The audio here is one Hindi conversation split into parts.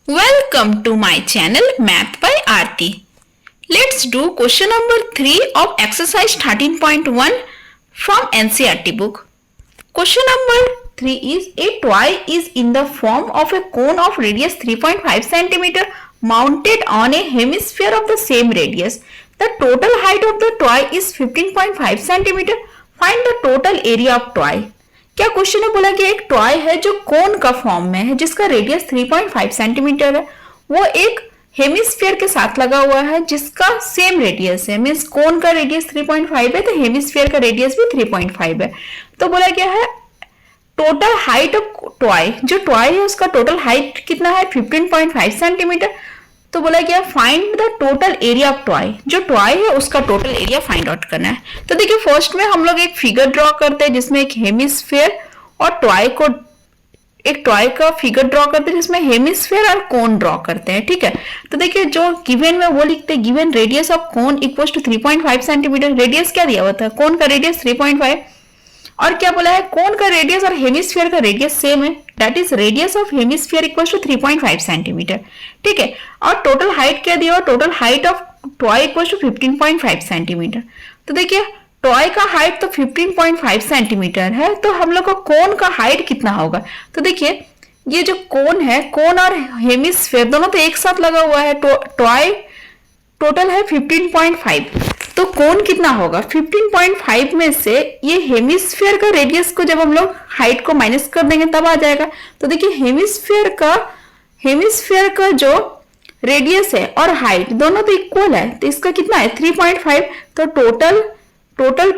Welcome to my channel Math by Aarti. Let's do question number 3 of exercise 13.1 from NCERT book. Question number 3 is a toy is in the form of a cone of radius 3.5 cm mounted on a hemisphere of the same radius. The total height of the toy is 15.5 cm. Find the total area of toy. क्या क्वेश्चन ने बोला कि एक टॉय है जो कोन का फॉर्म में है जिसका रेडियस 3.5 सेंटीमीटर है, वो एक हेमिस्फीयर के साथ लगा हुआ है जिसका सेम रेडियस है। मींस कोन का रेडियस 3.5 है तो हेमिस्फीयर का रेडियस भी 3.5 है। तो बोला क्या है टोटल हाइट ऑफ टॉय, जो टॉय है उसका टोटल हाइट कितना है 15.5 सेंटीमीटर। तो बोला क्या find the total area of toy, जो टॉय है उसका टोटल एरिया फाइंड आउट करना है। तो देखिए फर्स्ट में हम लोग एक फिगर ड्रॉ करते हैं जिसमें एक हेमिस्फीयर और टॉय को एक टॉय का फिगर ड्रॉ करते हैं जिसमें हेमिस्फीयर और कोन ड्रॉ करते हैं। ठीक है, तो देखिए जो गिवन में वो लिखते हैं given radius of cone equals to 3.5 centimetre. Radius क्या दिया हुआ था, कोन का रेडियस 3.5 और क्या बोला है कोन का रेडियस और हेमिस्फीयर का रेडियस सेम है, that is radius of hemisphere equals to 3.5 centimetre. ठीक है, और टोटल हाइट क्या दिया, total height of toy equals to 15.5 centimetre. तो देखिए टॉय का हाइट तो 15.5 सेंटीमीटर है, तो हम लोग का कोन का हाइट कितना होगा। तो देखिए ये जो कोन है, कोन और हेमिस्फीयर दोनों तो एक साथ लगा हुआ है, टॉय टोटल है 15.5, तो कोन कितना होगा 15.5 में से ये हेमिस्फीयर का रेडियस को जब हम लोग हाइट को माइनस कर देंगे तब आ जाएगा। तो देखिए हेमिस्फीयर का जो रेडियस है और हाइट दोनों तो इक्वल है, तो इसका कितना है 3.5। तो टोटल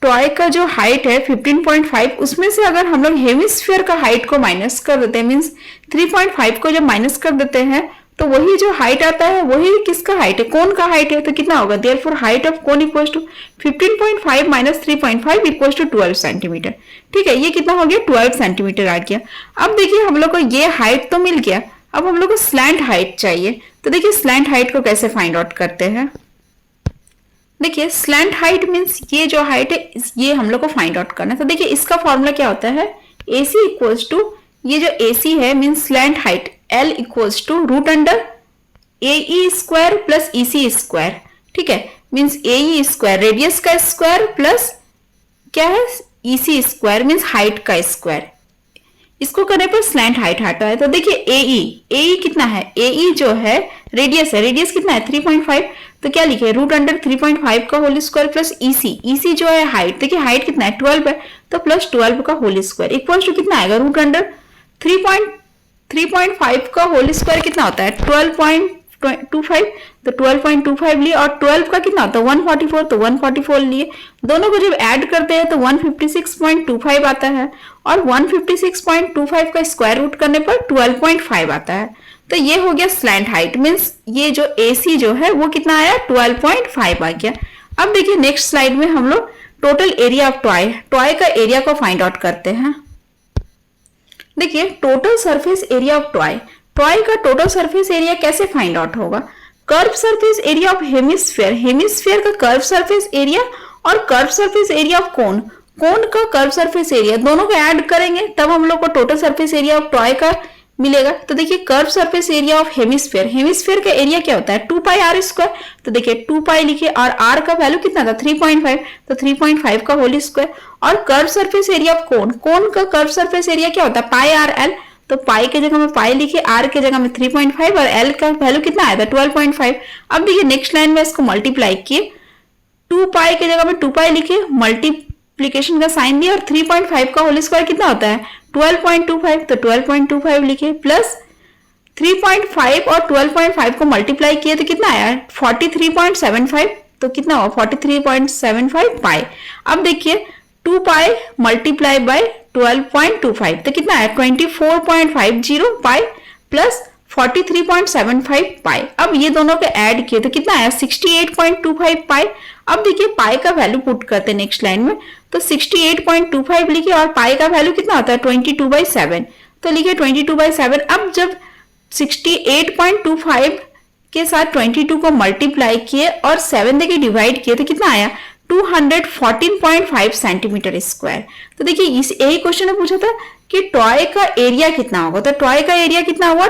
टॉय का जो हाइट है 15.5, उसमें से अगर हम लोग हेमिस्फीयर का हाइट को माइनस कर देते हैं, मीन्स 3.5 को जब माइनस कर देते हैं तो वही जो हाइट आता है वही किसका हाइट है, कोन का हाइट है। तो कितना होगा therefore height of cone equals to 15.5 minus 3.5 equals to 12 centimetre. ठीक है, ये कितना हो गया 12 सेंटीमीटर आ गया। अब देखिए हम लोग को ये हाइट तो मिल गया, अब हम लोग को स्लैंट हाइट चाहिए। तो देखिए स्लैंट हाइट को कैसे फाइंड आउट करते हैं। देखिए स्लैंट हाइट मीन्स ये जो हाइट है ये हम लोग को फाइंड आउट करना है। तो देखिए इसका फॉर्मूला क्या होता है, AC इक्वल्स टू ये जो AC है means slant height L equals to root under AE square plus EC square. ठीक है, मीन्स AE स्क्वायर रेडियस का स्क्वायर प्लस क्या है EC स्क्वायर मीन्स हाइट का स्क्वायर। इसको करने पर स्लैंट हाइट आता है। तो देखिए AE कितना है, AE जो है रेडियस कितना है 3.5, तो क्या लिखे रूट अंडर 3.5 का होल स्क्वायर प्लस EC जो है हाइट, देखिए हाइट कितना है 12 है, तो प्लस 12 का होल स्क्वायर इक्वल्स टू कितना आएगा रूट अंडर 3.5 का होल स्क्वायर कितना होता है 12.25, तो 12.25 लिए और 12 का कितना होता है 144, तो 144 लिए। दोनों को जब ऐड करते हैं तो 156.25 आता है और 156.25 का स्क्वायर रूट करने पर 12.5 आता है। तो ये हो गया स्लैंट हाइट मीन्स ये जो AC जो है वो कितना आया 12.5 आ गया। अब देखिए नेक्स्ट स्लाइड में हम लोग टोटल एरिया ऑफ टॉय का एरिया को फाइंड आउट करते हैं। देखिए total surface area of toy का टोटल सरफेस एरिया कैसे फाइंड आउट होगा, curve surface area of hemisphere का कर्व सरफेस एरिया और curve surface area of cone का कर्व सरफेस एरिया दोनों को ऐड करेंगे तब हम लोग को total surface area of toy का मिलेगा। तो देखिए curve surface area of hemisphere का एरिया क्या होता है 2 पाई आर स्क्वायर। तो देखिए 2 पाई लिखिए और आर का वैल्यू कितना था 3.5, तो 3.5 का होल स्क्वायर। और curve surface area of cone का कर्व सरफेस एरिया क्या होता है पाई आर एल, तो पाई के जगह में पाई लिखिए, आर के जगह में 3.5 और एल का वैल्यू कितना आया था 12.5। अब देखिए नेक्स्ट लाइन में इसको मल्टीप्लाई किए, 2 पाई के जगह में 2 पाई लिखिए, मल्टीप्लीकेशन का साइन दिया और 3.5 का होल स्क्वायर कितना होता है 12.25, तो 12.25 लिखे प्लस 3.5 और 12.5 को मल्टीप्लाई किए तो कितना आया 43.75, तो कितना हुआ 43.75 पाई। अब देखिए 2 पाई मल्टीप्लाई बाय 12.25 तो कितना आया 24.50 पाई प्लस 43.75 पाई। अब ये दोनों को ऐड किए तो कितना आया 68.25 पाई। अब देखिए पाई का वैल्यू पुट करते हैं नेक्स्ट लाइन में, तो 68.25 लिखे और पाई का वैल्यू कितना होता है 22/7, तो लिखे 22/7। अब जब 68.25 के साथ 22 को मल्टीप्लाई किए और 7 देके डिवाइड किए तो कितना आया 214.5 सेंटीमीटर स्क्वायर। तो देखिए इस यही क्वेश्चन में पूछा था कि टॉय का एरिया कितना होगा। तो टॉय का एरिया कितना होगा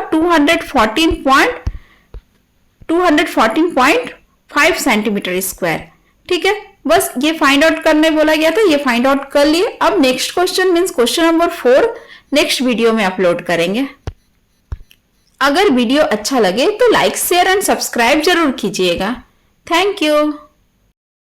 214.5 सेंटीमीटर स्क्वायर। ठीक है, बस ये फाइंड आउट करने बोला गया था, ये फाइंड आउट कर लिए। अब next question means question number 4 next video में अपलोड करेंगे। अगर वीडियो अच्छा लगे तो लाइक शेयर एंड सब्सक्राइब जरूर कीजिएगा। Thank you.